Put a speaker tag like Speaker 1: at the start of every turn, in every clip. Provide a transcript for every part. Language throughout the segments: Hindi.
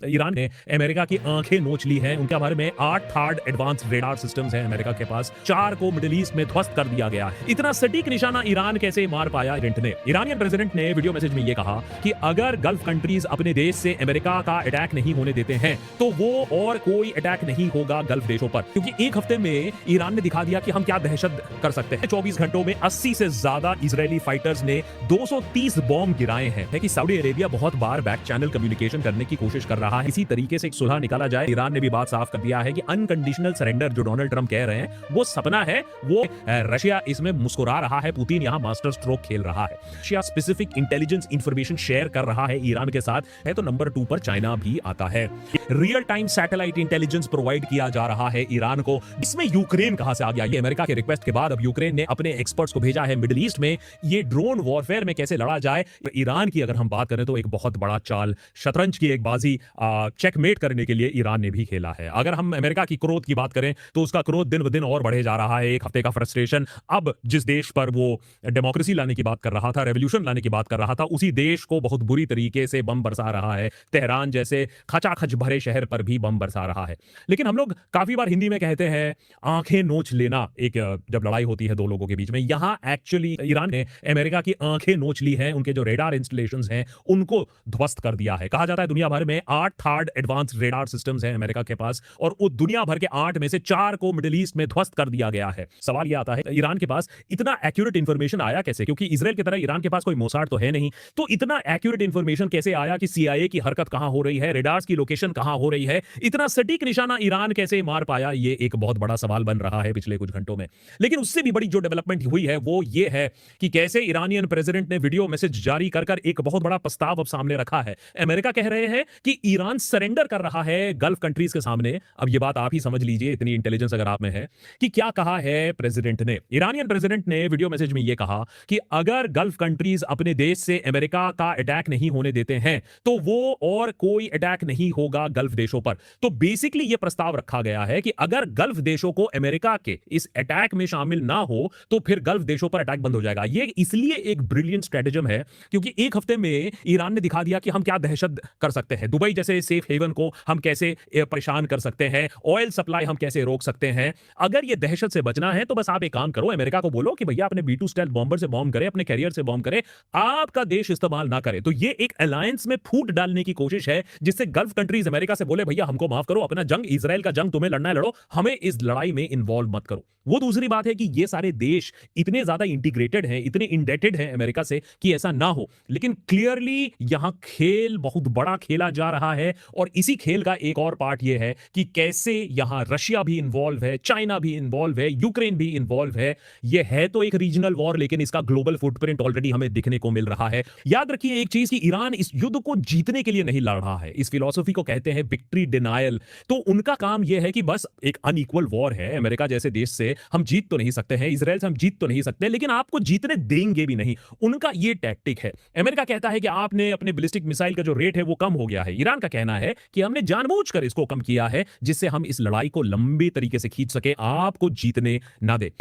Speaker 1: ईरान ने अमेरिका की आंखें नोच ली हैं। उनके बारे में 8 थर्ड एडवांस रेडार सिस्टम्स हैं अमेरिका के पास। 4 को मिडिल ईस्ट में ध्वस्त कर दिया गया है। इतना सटीक निशाना ईरान कैसे मार पाया प्रेसिडेंट ने? ईरानियन प्रेसिडेंट ने वीडियो मैसेज में यह कहा कि अगर गल्फ कंट्रीज अपने देश से अमेरिका का अटैक नहीं होने देते हैं तो वो और कोई अटैक नहीं होगा गल्फ देशों पर, क्योंकि एक हफ्ते में ईरान ने दिखा दिया कि हम क्या दहशत कर सकते हैं। 24 घंटों में 80 से ज्यादा इजरायली फाइटर्स ने 230 बॉम्ब गिराए हैं। कि सऊदी अरेबिया बहुत बार बैक चैनल कम्युनिकेशन करने की कोशिश कर रहा है, इसी तरीके से एक सुलह निकाला जाए। ईरान ने भी बात साफ कर दिया है कि अनकंडीशनल सरेंडर जो डोनाल्ड ट्रंप कह रहे हैं वो सपना है, वो रशिया इसमें मुस्कुरा रहा है, पुतिन यहां मास्टर स्ट्रोक खेल रहा है। Russia specific intelligence information share कर रहा है ईरान के साथ है, तो नंबर 2 पर चाइना भी आता है। Real time satellite intelligence provide किया जा रहा है ईरान को। इसमें यूक्रेन कहां से आ गया? ये अमेरिका के रिक्वेस्ट के बाद अब यूक्रेन ने अपने एक्सपर्ट्स को भेजा है मिडिल ईस्ट में, ये ड्रोन वॉरफेयर में कैसे लड़ा जाए। ईरान की अगर हम बात करें तो एक बहुत बड़ा चाल, शतरंज की एक बाजी चेकमेट करने के लिए ईरान ने भी खेला है। अगर हम अमेरिका की क्रोध की बात करें तो उसका क्रोध दिन ब दिन और बढ़े जा रहा है। एक हफ्ते का फ्रस्ट्रेशन, अब जिस देश पर वो डेमोक्रेसी लाने की बात कर रहा था, रेवोल्यूशन लाने की बात कर रहा था, उसी देश को बहुत बुरी तरीके से बम बरसा रहा है। तेहरान जैसे खचाखच भरे शहर पर भी बम बरसा रहा है। लेकिन हम लोग काफी बार हिंदी में कहते हैं आंखें नोच लेना, एक जब लड़ाई होती है दो लोगों के बीच में। यहां एक्चुअली ईरान ने अमेरिका की आंखें नोच ली हैं, उनके जो रेडार इंस्टॉलेशंस हैं उनको ध्वस्त कर दिया है। कहा जाता है दुनिया भर में 8 थर्ड एडवांस रेडार सिस्टम्स हैं अमेरिका के पास, और वो दुनिया भर के 8 में से 4 को मिडिल ईस्ट में ध्वस्त कर दिया गया है। सवाल यह आता है ईरान के पास इतना एक्यूरेट इंफॉर्मेशन आया कैसे? क्योंकि इजराइल की तरह ईरान के पास कोई मोसाड तो है नहीं, तो इतना एक्यूरेट इंफॉर्मेशन कैसे आया कि सीआईए की हरकत कहां हो रही है, रेडार्स की लोकेशन कहां हो रही है, इतना सटीक निशाना ईरान कैसे मार पाया? ये एक बहुत बड़ा सवाल बन रहा है पिछले कुछ घंटों में। लेकिन उससे भी बड़ी जो डेवलपमेंट हुई है वो ये है कि कैसे ईरानियन प्रेसिडेंट ने वीडियो मैसेज जारी कर एक बहुत बड़ा प्रस्ताव अब सामने रखा है। अमेरिका कह रहे हैं कि ईरान सरेंडर कर रहा है गल्फ कंट्रीज के सामने। अब ये बात आप ही समझ लीजिए, इतनी इंटेलिजेंस अगर आप में है, कि क्या कहा है प्रेसिडेंट ने। ईरानियन प्रेसिडेंट ने वीडियो मैसेज में यह कहा कि अगर गल्फ कंट्रीज अपने देश से अमेरिका का अटैक नहीं होने देते हैं तो वो और कोई अटैक नहीं होगा गल्फ देशों पर। तो बेसिकली यह प्रस्ताव रखा गया है कि अगर गल्फ देशों को अमेरिका के इस अटैक में शामिल ना हो तो फिर गल्फ देशों पर अटैक बंद हो जाएगा। यह इसलिए एक ब्रिलियंट स्ट्रेटेजम है क्योंकि एक हफ्ते में ईरान ने दिखा दिया कि हम क्या दहशत कर सकते हैं। दुबई जैसे सेफ हेवन को हम कैसे परेशान कर सकते हैं, ऑयल सप्लाई हम कैसे रोक सकते हैं। अगर ये दहशत से बचना है तो बस आप एक काम करो, अमेरिका को बोलो कि भैया अपने B2 स्टेल्थ बॉम्बर से बॉम्ब करे, अपने कैरियर से बॉम्ब करे, आपका देश इस्तेमाल ना करे। तो ये एक अलायंस में फूट डालने की कोशिश है जिससे गल्फ कंट्रीज अमेरिका से बोले भैया हमको माफ करो, अपना जंग, इजराइल का जंग तुम्हें लड़ना है लड़ो, हमें इस लड़ाई में इन्वॉल्व मत करो। वो दूसरी बात है कि ये सारे देश इतने ज्यादा इंटीग्रेटेड हैं, इतने इंडेटेड हैं अमेरिका से कि ऐसा ना हो। लेकिन क्लियरली यहां खेल बहुत बड़ा खेला जा रहा है, और इसी खेल का एक और पार्ट यह है कि कैसे यहां रशिया भी इन्वॉल्व है, चाइना भी इन्वॉल्व है, यूक्रेन भी इन्वॉल्व है। यह है तो एक रीजनल वॉर, लेकिन इसका ग्लोबल फुटप्रिंट ऑलरेडी हमें दिखने को मिल रहा है। याद रखिए एक चीज कि ईरान इस युद्ध को जीतने के लिए नहीं लड़ रहा है। इस फिलॉसफी को कहते हैं विक्ट्री डिनायल। तो उनका काम यह है कि बस एक अनइक्वल वॉर है, अमेरिका जैसे देश से हम जीत तो नहीं सकते हैं, इजराइल से हम जीत तो नहीं सकते, लेकिन आपको जीतने देंगे भी नहीं। उनका यह टैक्टिक है। अमेरिका कहता है कि आपने अपने बैलिस्टिक मिसाइल का जो रेट है वो कम हो गया है। ईरान का कहना है कि हमने जानबूझकर इसको कम किया है जिससे हम इस लड़ाई को लंबे तरीके से खींच सके, आपको जीतने ना दे।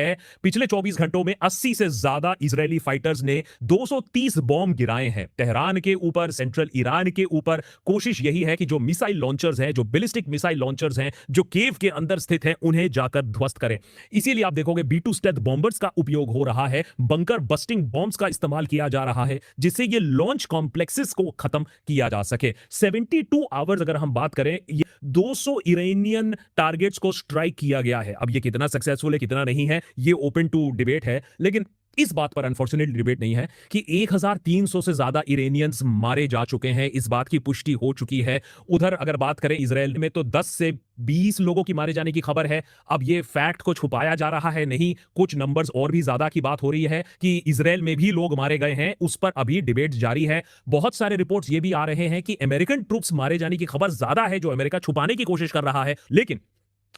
Speaker 1: पिछले 24 घंटों में 80 से ज्यादा इजरायली फाइटर्स ने 230 बॉम्ब गिराए हैं तेहरान के ऊपर, सेंट्रल ईरान के ऊपर। कोशिश यही है कि जो मिसाइल लॉन्चर्स हैं, जो बैलिस्टिक मिसाइल लॉन्चर्स हैं, जो केव के अंदर स्थित हैं, उन्हें जाकर ध्वस्त करें। इसीलिए आप देखोगे B2 स्टेल्थ बॉम्बर्स का उपयोग हो रहा है, बंकर बस्टिंग बॉम्ब्स का इस्तेमाल किया जा रहा है जिससे ये लॉन्च कॉम्प्लेक्सेस को खत्म किया जा सके। 72 आवर्स अगर हम बात करें, 200 ईरानियन टारगेट्स को स्ट्राइक किया गया है। अब ये कितना सक्सेसफुल है कितना नहीं है ये ओपन टू डिबेट है, लेकिन इस बात पर अनफॉर्चुनेटली डिबेट नहीं है कि 1300 से ज्यादा इरानियंस मारे जा चुके हैं। इस बात की पुष्टि हो चुकी है। उधर अगर बात करें इजराइल में तो 10 से 20 लोगों की मारे जाने की खबर है। अब ये फैक्ट को छुपाया जा रहा है नहीं, कुछ नंबर्स और भी ज्यादा की बात हो रही है कि इजराइल में भी लोग मारे गए हैं, उस पर अभी डिबेट जारी है। बहुत सारे रिपोर्ट्स ये भी आ रहे हैं कि अमेरिकन ट्रूप्स मारे जाने की खबर ज्यादा है जो अमेरिका छुपाने की कोशिश कर रहा है। लेकिन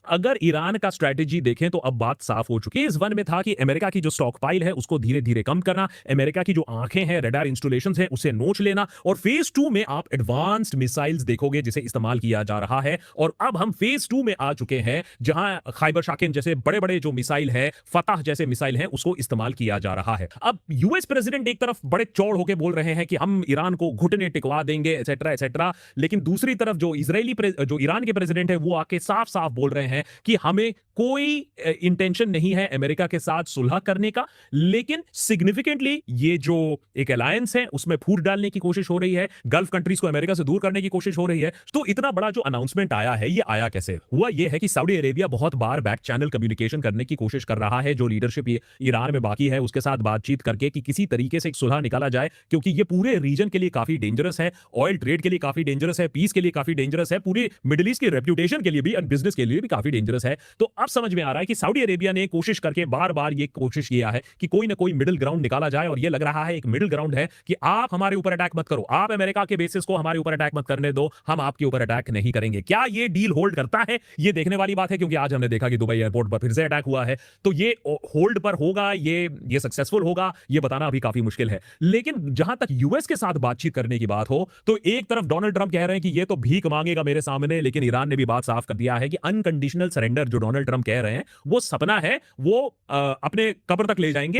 Speaker 1: अगर ईरान का स्ट्रैटेजी देखें तो अब बात साफ हो चुकी है। इस वन में था कि अमेरिका की जो स्टॉक पाइल है उसको धीरे धीरे कम करना, अमेरिका की जो आंखें हैं, रडार इंस्टॉलेशंस हैं, उसे नोच लेना, और फेज 2 में आप एडवांस्ड मिसाइल्स देखोगे जिसे इस्तेमाल किया जा रहा है। और अब हम फेज 2 में आ चुके हैं जहां खैबर शाकिन जैसे बड़े बड़े जो मिसाइल है, फतह जैसे मिसाइल हैं, उसको इस्तेमाल किया जा रहा है। अब यूएस प्रेसिडेंट एक तरफ बड़े चौड़ होकर बोल रहे हैं कि हम ईरान को घुटने टिकवा देंगे एटसेट्रा एटसेट्रा, लेकिन दूसरी तरफ जो ईरान के प्रेसिडेंट है वो आके साफ साफ बोल रहे हैं कि हमें कोई इंटेंशन नहीं है अमेरिका के साथ सुलह करने का, लेकिन सिग्निफिकेंटली ये जो एक अलायंस है उसमें फूट डालने की कोशिश हो रही है, गल्फ कंट्रीज को अमेरिका से दूर करने की कोशिश हो रही है। तो इतना बड़ा जो अनाउंसमेंट आया है, ये आया कैसे? हुआ ये है कि सऊदी अरेबिया बहुत बार बैक चैनल कम्युनिकेशन करने की कोशिश कर रहा है, जो लीडरशिप ईरान में बाकी है उसके साथ बातचीत करके कि किसी तरीके से एक सुलह निकाला जाए, क्योंकि ये पूरे रीजन के लिए काफी डेंजरस है, ऑयल ट्रेड के लिए काफी डेंजरस है, पीस के लिए काफी डेंजरस है, पूरे मिडिल ईस्ट की रेप्यूटेशन के लिए भी और बिजनेस के लिए भी काफी डेंजरस है। तो अब समझ में आ रहा है कि सऊदी अरेबिया ने कोशिश करके बार बार ये कोशिश किया है कि कोई ना कोई मिडिल ग्राउंड निकाला जाए, और ये लग रहा है एक मिडिल ग्राउंड है कि आप हमारे ऊपर अटैक मत करो, आप अमेरिका के बेसिस को हमारे ऊपर अटैक मत करने दो, हम आपके ऊपर अटैक नहीं करेंगे। क्या ये डील होल्ड करता है? ये देखने वाली बात है, क्योंकि आज हमने देखा कि दुबई एयरपोर्ट पर फिर से अटैक हुआ है। तो ये होल्ड पर होगा, ये सक्सेसफुल होगा, ये बताना अभी काफी मुश्किल है। लेकिन जहां तक यूएस के साथ बातचीत करने की बात हो, तो एक तरफ डोनाल्ड ट्रंप कह रहे हैं कि ये तो भीख मांगेगा मेरे सामने, लेकिन ईरान ने भी बात साफ कर दिया है कि अनकंडीशनल सरेंडर जो डोनाल्ड ट्रंप कह रहे हैं वो सपना है, वो अपने कब्र तक ले जाएंगे।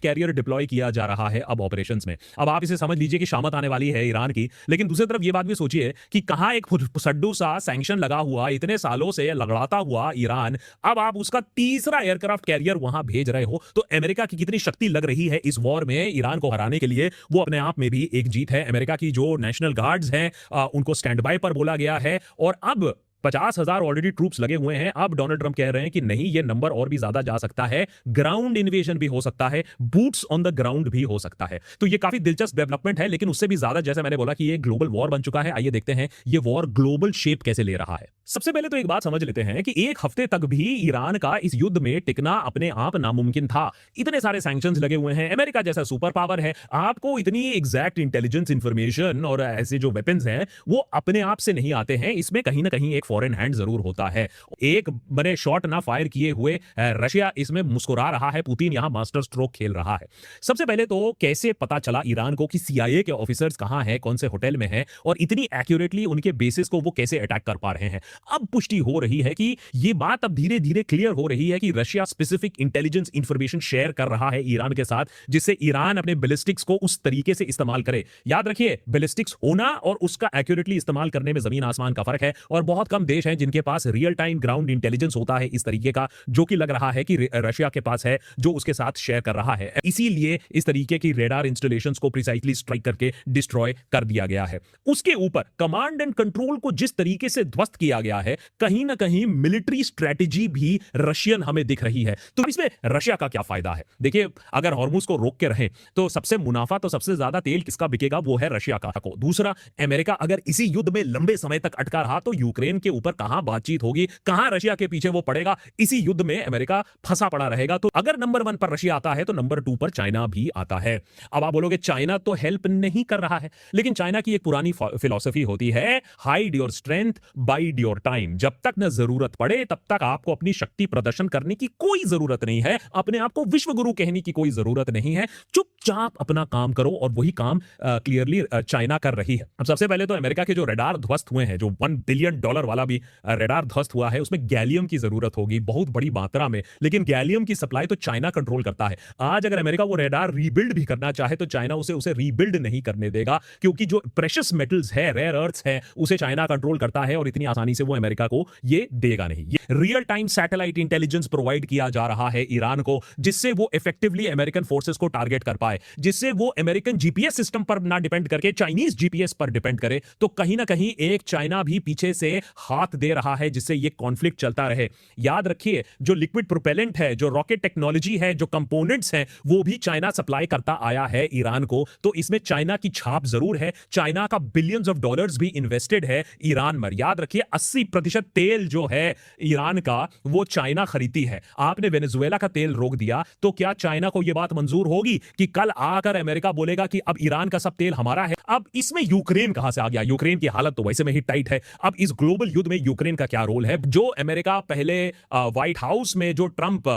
Speaker 1: कैरियर डिप्लॉय किया जा रहा है अब ऑपरेशंस में। अब आप इसे समझ लीजिए कि शामत आने वाली है ईरान की, लेकिन दूसरी तरफ ये बात भी सोचिए कि कहां एक सड्डू सा सैंक्शन लगा हुआ, इतने सालों से लगड़ाता हुआ ईरान, अब आप उसका तीसरा एयरक्राफ्ट कैरियर वहां भेज रहे हो। तो अमेरिका की कितनी शक्ति लग रही है इस वॉर में ईरान को हराने के लिए, वो अपने आप में भी एक जीत है। अमेरिका की जो नेशनल गार्ड्स हैं उनको स्टैंड बाय पर बोला गया है, और अब 50,000 ऑलरेडी ट्रूप्स लगे हुए हैं। अब डोनाल्ड ट्रंप कह रहे हैं कि नहीं, ये नंबर और भी ज्यादा जा सकता है, ग्राउंड इन्वेजन भी हो सकता है, बूट्स ऑन द ग्राउंड भी हो सकता है। तो ये काफी दिलचस्प डेवलपमेंट है, लेकिन उससे भी ज्यादा, जैसे मैंने बोला कि ये ग्लोबल वॉर बन चुका है। आइए देखते हैं ये वॉर ग्लोबल शेप कैसे ले रहा है। सबसे पहले तो एक बात समझ लेते हैं कि एक हफ्ते तक भी ईरान का इस युद्ध में टिकना अपने आप नामुमकिन था। इतने सारे सैंक्शंस लगे हुए हैं, अमेरिका जैसा सुपर पावर है, आपको इतनी एग्जैक्ट इंटेलिजेंस इंफॉर्मेशन और ऐसे जो वेपन्स हैं वो अपने आप से नहीं आते हैं, इसमें कहीं ना कहीं एक फॉरेन हैंड जरूर होता है। एक बड़े शॉट ना फायर किए हुए रशिया इसमें मुस्कुरा रहा है, पुतिन यहां मास्टर स्ट्रोक खेल रहा है। सबसे पहले तो कैसे पता चला ईरान को कि सीआईए के ऑफिसर्स कहां हैं, कौन से होटल में हैं, और इतनी एक्यूरेटली उनके बेसिस को वो कैसे अटैक कर पा रहे हैं? अब पुष्टि हो रही है कि ये बात अब धीरे धीरे क्लियर हो रही है कि Russia specific intelligence information share कर रहा है ईरान के साथ, जिससे ईरान अपने बैलिस्टिक्स को उस तरीके से इस्तेमाल करे। याद रखिए, बैलिस्टिक्स होना और उसका एक्यूरेटली इस्तेमाल करने में जमीन आसमान का फर्क है, और बहुत कम देश हैं जिनके पास रियल टाइम ग्राउंड इंटेलिजेंस होता है इस तरीके का, जो कि लग रहा है कि रशिया के पास है, जो उसके साथ शेयर कर रहा है। इसीलिए इस तरीके की रेडार इंस्टॉलेशंस को प्रिसाइसली स्ट्राइक करके डिस्ट्रॉय कर दिया गया है। उसके ऊपर कमांड एंड कंट्रोल को जिस तरीके से ध्वस्त किया गया है, कहीं ना कहीं मिलिट्री स्ट्रेटेजी भी रशियन हमें दिख रही है। तो इसमें रशिया का क्या फायदा है? देखिए, अगर हॉर्मुज को रोक के रहे तो सबसे मुनाफा, तो सबसे ज्यादा तेल किसका बिकेगा? वो है रशिया का। दूसरा, अमेरिका अगर इसी युद्ध में लंबे समय तक अटका रहा तो यूक्रेन के ऊपर कहां बातचीत होगी, कहां रशिया के पीछे वो पड़ेगा? इसी युद्ध में अमेरिका फंसा पड़ा रहेगा। तो अगर नंबर 1 पर रशिया आता है तो नंबर 2 पर चाइना भी आता है। अब आप बोलोगे चाइना तो हेल्प नहीं कर रहा है, लेकिन चाइना की एक पुरानी फिलॉसफी होती है, hide your strength, wide your time. जब तक न जरूरत पड़े तब तक आपको अपनी शक्ति प्रदर्शन करने की कोई जरूरत नहीं है, अपने आप को विश्व गुरु कहने की कोई जरूरत नहीं है। चुपचाप अपना काम करो, और वही काम क्लियरली चाइना कर रही है। अब सबसे पहले तो अमेरिका के जो रडार ध्वस्त हुए हैं, जो $1 बिलियन वाला भी रडार ध्वस्त हुआ है, उसमें गैलियम की जरूरत होगी बहुत बड़ी मात्रा में, लेकिन गैलियम की सप्लाई तो चाइना कंट्रोल करता है। आज अगर अमेरिका वो रडार रीबिल्ड भी करना चाहे तो चाइना उसे रीबिल्ड नहीं करने देगा, क्योंकि जो प्रेशियस मेटल्स है, रेयर अर्थ्स है, उसे चाइना कंट्रोल करता है, और इतनी आसानी से वो अमेरिका को ये देगा नहीं। ये real time satellite intelligence provide किया जा रहा है ईरान को, जिससे वो इफेक्टिवली अमेरिकन फोर्सेस को टारगेट कर पाए, जिससे वो अमेरिकन जीपीएस सिस्टम पर ना डिपेंड करके चाइनीज जीपीएस पर डिपेंड करे। तो कहीं ना कहीं एक चाइना भी पीछे से हाथ दे रहा है जिससे ये कॉन्फ्लिक्ट चलता रहे। याद रखिए, जो लिक्विड प्रोपेलेंट है, जो रॉकेट टेक्नोलॉजी है, जो कंपोनेंट्स हैं, वो भी चाइना सप्लाई करता आया है ईरान को। तो इसमें चाइना की छाप जरूर है। चाइना का बिलियंस ऑफ डॉलर्स भी इन्वेस्टेड है ईरान में। याद रखिए, 80% तेल जो है ईरान का वो चाइना खरीदती है। आपने वेनेजुएला का तेल रोक दिया तो क्या चाइना को यह बात मंजूर होगी कि कल आकर अमेरिका बोलेगा कि अब ईरान का सब तेल हमारा है? अब इसमें यूक्रेन कहां से आ गया? यूक्रेन की हालत तो वैसे में ही टाइट है। अब इस ग्लोबल युद्ध में यूक्रेन का क्या रोल है? जो अमेरिका पहले व्हाइट हाउस में जो ट्रंप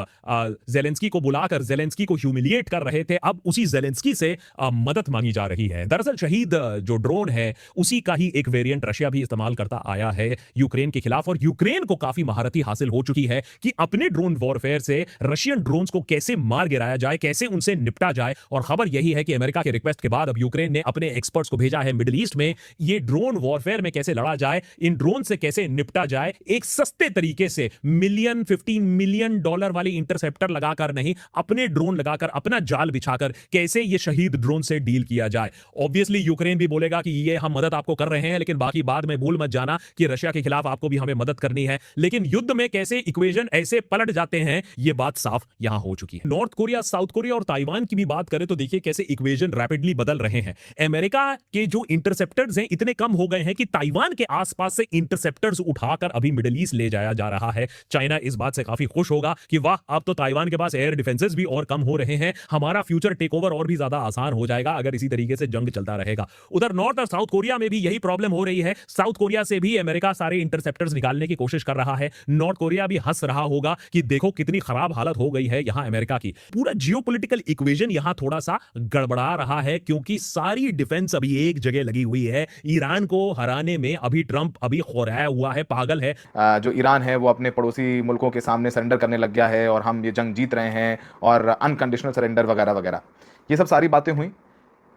Speaker 1: जेलेंस्की को बुलाकर जेलेंस्की को ह्यूमिलिएट कर रहे थे, अब उसी जेलेंस्की से मदद मांगी जा रही है। दरअसल शहीद जो ड्रोन है उसी का ही एक वेरिएंट रशिया भी इस्तेमाल करता आया है यूक्रेन के खिलाफ, और यूक्रेन को काफी महारती हासिल हो चुकी है कि अपने ड्रोन वॉरफेयर से रशियन ड्रोन्स को कैसे मार गिराया जाए, कैसे उनसे निपटा जाए। और खबर यही है कि अमेरिका के रिक्वेस्ट के बाद अब यूक्रेन ने अपने एक्सपर्ट्स को भेजा है मिडिल ईस्ट में, ये ड्रोन वॉरफेयर में कैसे लड़ा जाए, इन ड्रोन से कैसे निपटा जाए, एक सस्ते तरीके से। 15 मिलियन डॉलर वाली इंटरसेप्टर लगाकर नहीं, अपने ड्रोन लगाकर, अपना जाल बिछाकर कैसे ये शहीद ड्रोन से डील किया जाए। ऑब्वियसली यूक्रेन भी बोलेगा कि ये हम मदद आपको कर रहे हैं, लेकिन बाकी बाद में भूल मत जाना कि रशिया के खिलाफ आपको भी हमें मदद करनी है। लेकिन युद्ध में कैसे इक्वेशन ऐसे पलट जाते हैं, ये बात साफ यहां हो चुकी है। नॉर्थ कोरिया, साउथ कोरिया और ताइवान की भी बात करें तो देखिए कैसे इक्वेशन रैपिडली बदल रहे हैं। अमेरिका के जो इंटरसेप्टर्स हैं इतने कम हो गए हैं कि ताइवान के आसपास से इंटरसेप्टर्स उठाकर अभी मिडिल ईस्ट ले जाया जा रहा है। चाइना इस बात से काफी खुश होगा कि वाह, अब तो ताइवान के पास एयर डिफेंसेस भी और कम हो रहे हैं, हमारा फ्यूचर टेक ओवर और भी ज्यादा आसान हो जाएगा अगर इसी तरीके से जंग चलता रहेगा। उधर नॉर्थ और साउथ कोरिया में भी यही प्रॉब्लम हो रही है। साउथ कोरिया से भी अमेरिका सारे इंटरसेप्टर्स निकालने की कोशिश कर रहा है। नॉर्थ कोरिया भी हंस रहा होगा कि देखो कितनी खराब हालत हो गई है यहां अमेरिका की। पूरा जियोपॉलिटिकल इक्वेशन यहां थोड़ा सा गड़बड़ा रहा है क्योंकि सारी डिफेंस अभी एक जगह लगी हुई है। ईरान को हराने में अभी ट्रंप अभी खोराया हुआ है, पागल है।
Speaker 2: जो ईरान है वो अपने पड़ोसी मुल्कों के सामने सरेंडर करने लग गया है और हम ये जंग जीत रहे हैं और अनकंडीशनल सरेंडर वगैरह वगैरह, ये सब सारी बातें हुई।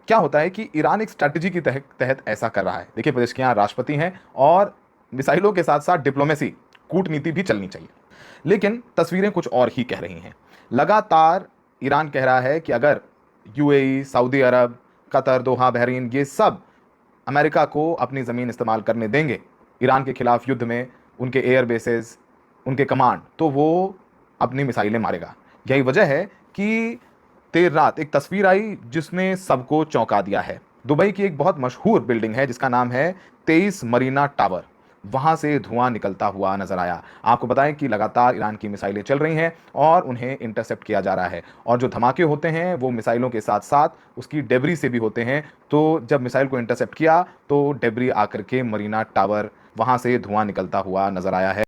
Speaker 2: क्या होता है कि ईरान एक स्ट्रैटेजी के तहत ऐसा कर रहा है। देखिए, प्रदेश के यहाँ राष्ट्रपति हैं और मिसाइलों के साथ साथ डिप्लोमेसी, कूटनीति भी चलनी चाहिए, लेकिन तस्वीरें कुछ और ही कह रही हैं। लगातार ईरान कह रहा है कि अगर यूएई, सऊदी अरब, कतर, दोहा, बहरीन, ये सब अमेरिका को अपनी ज़मीन इस्तेमाल करने देंगे ईरान के खिलाफ युद्ध में, उनके एयर बेसेस, उनके कमांड, तो वो अपनी मिसाइलें मारेगा। यही वजह है कि देर रात एक तस्वीर आई जिसने सबको चौंका दिया है। दुबई की एक बहुत मशहूर बिल्डिंग है जिसका नाम है 23 मरीना टावर, वहाँ से धुआं निकलता हुआ नजर आया। आपको बताएं कि लगातार ईरान की मिसाइलें चल रही हैं और उन्हें इंटरसेप्ट किया जा रहा है, और जो धमाके होते हैं वो मिसाइलों के साथ साथ उसकी डेब्री से भी होते हैं। तो जब मिसाइल को इंटरसेप्ट किया तो डेब्री आकर के मरीना टावर, वहाँ से धुआं निकलता हुआ नजर आया है।